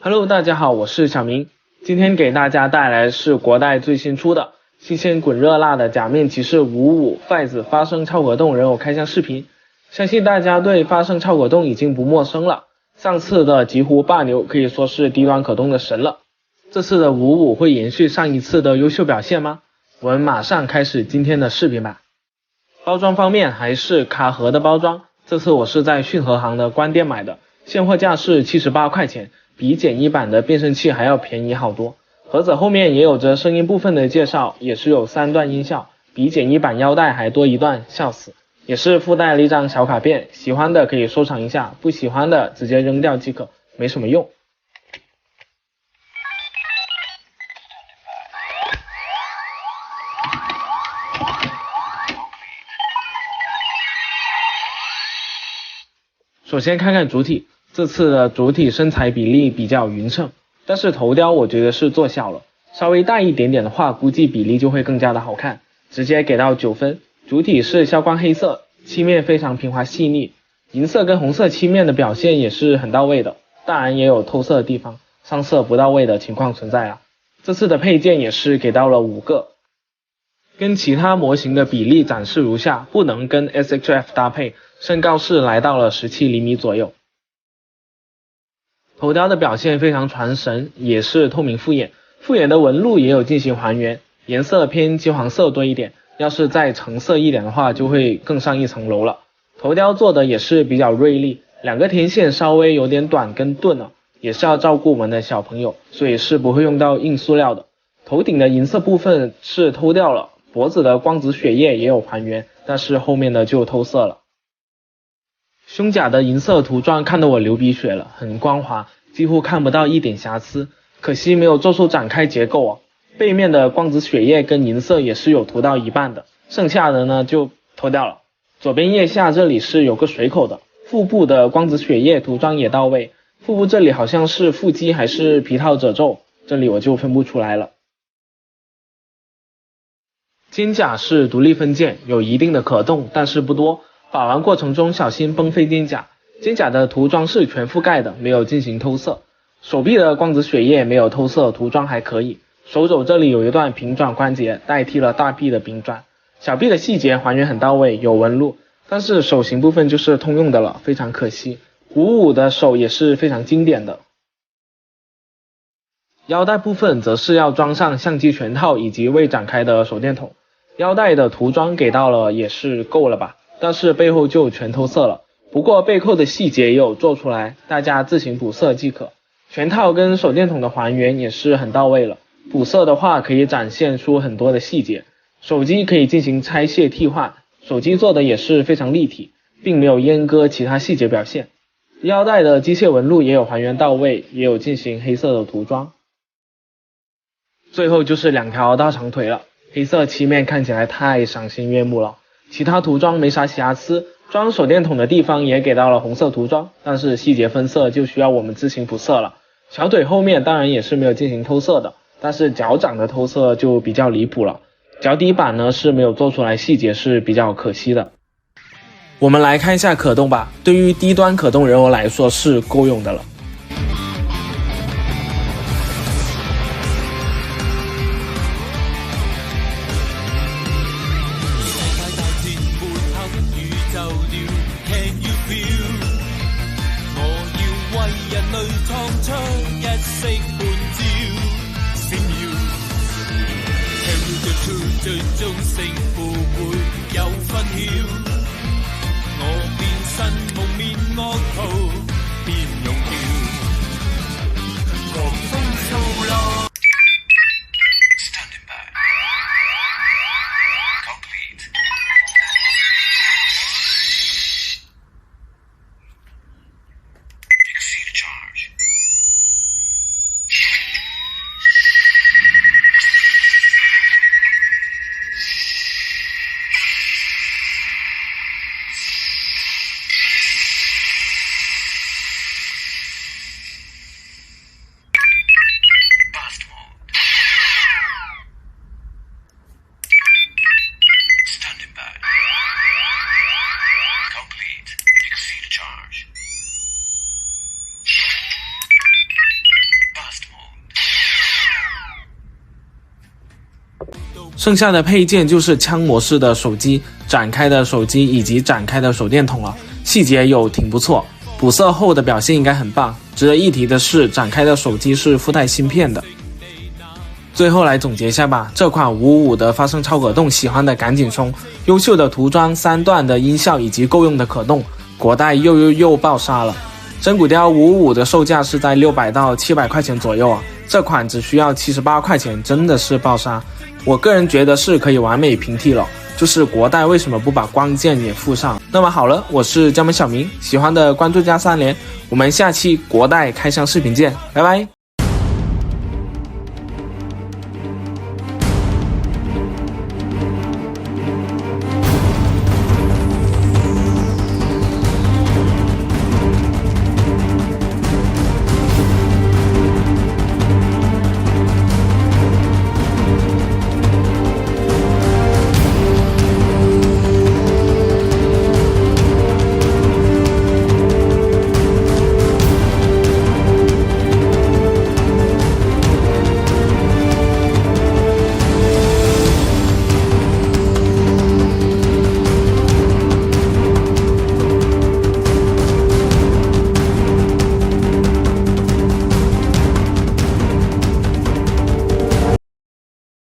Hello， 大家好，我是小明。今天给大家带来是国代最新出的新鲜滚热辣的假面骑士55 Fights 发生超果冻人偶开箱视频。相信大家对发生超果冻已经不陌生了，上次的极狐霸牛可以说是低端可动的神了。这次的55会延续上一次的优秀表现吗？我们马上开始今天的视频吧。包装方面还是卡盒的包装，这次我是在讯和行的官店买的，现货价是78块钱，比简易版的变声器还要便宜好多。盒子后面也有着声音部分的介绍，也是有3段音效，比简易版腰带还多一段，笑死。也是附带了一张小卡片，喜欢的可以收藏一下，不喜欢的直接扔掉即可，没什么用。首先看看主体，这次的主体身材比例比较匀称，但是头雕我觉得是做小了，稍微大一点点的话，估计比例就会更加的好看，直接给到9分。主体是消光黑色，漆面非常平滑细腻，银色跟红色漆面的表现也是很到位的，当然也有透色的地方，上色不到位的情况存在啊。这次的配件也是给到了5个，跟其他模型的比例展示如下，不能跟 SHF 搭配，身高是来到了17厘米左右。头雕的表现非常传神，也是透明复眼，复眼的纹路也有进行还原，颜色偏金黄色多一点，要是再橙色一点的话就会更上一层楼了。头雕做的也是比较锐利，2个天线稍微有点短跟钝了，也是要照顾我们的小朋友，所以是不会用到硬塑料的。头顶的银色部分是偷掉了，脖子的光子血液也有还原，但是后面的就透色了。胸甲的银色涂装看得我流鼻血了，很光滑，几乎看不到一点瑕疵，可惜没有做出展开结构啊。背面的光子血液跟银色也是有涂到一半的，剩下的呢就脱掉了。左边腋下这里是有个水口的，腹部的光子血液涂装也到位，腹部这里好像是腹肌还是皮套褶皱，这里我就分不出来了。肩甲是独立分件，有一定的可动，但是不多，把玩过程中小心崩飞肩甲。肩甲的涂装是全覆盖的，没有进行透色。手臂的光子血液没有透色，涂装还可以。手肘这里有一段平转关节，代替了大臂的平转。小臂的细节还原很到位，有纹路，但是手型部分就是通用的了，非常可惜。55的手也是非常经典的。腰带部分则是要装上相机全套以及未展开的手电筒。腰带的涂装给到了也是够了吧，但是背后就全透色了，不过背扣的细节也有做出来，大家自行补色即可。全套跟手电筒的还原也是很到位了，补色的话可以展现出很多的细节。手机可以进行拆卸替换，手机做的也是非常立体，并没有阉割其他细节表现。腰带的机械纹路也有还原到位，也有进行黑色的涂装。最后就是2条大长腿了，黑色漆面看起来太赏心悦目了，其他涂装没啥瑕疵，装手电筒的地方也给到了红色涂装，但是细节分色就需要我们自行补色了。小腿后面当然也是没有进行透色的，但是脚掌的透色就比较离谱了，脚底板呢是没有做出来，细节是比较可惜的。我们来看一下可动吧，对于低端可动人偶来说是够用的了。最終勝負會有分曉，我變身蒙面惡徒，變用掉狂風掃落。剩下的配件就是枪模式的手机、展开的手机以及展开的手电筒了，细节有挺不错，补色后的表现应该很棒。值得一提的是，展开的手机是附带芯片的。最后来总结一下吧，这款555的发声超可动，喜欢的赶紧冲！优秀的涂装、3段的音效以及够用的可动，国代又爆杀了。真骨雕555的售价是在600到700块钱左右啊，这款只需要78块钱，真的是爆杀。我个人觉得是可以完美平替了，就是国代为什么不把光剑也附上？那么好了，我是江门小明，喜欢的关注加3连，我们下期国代开箱视频见，拜拜。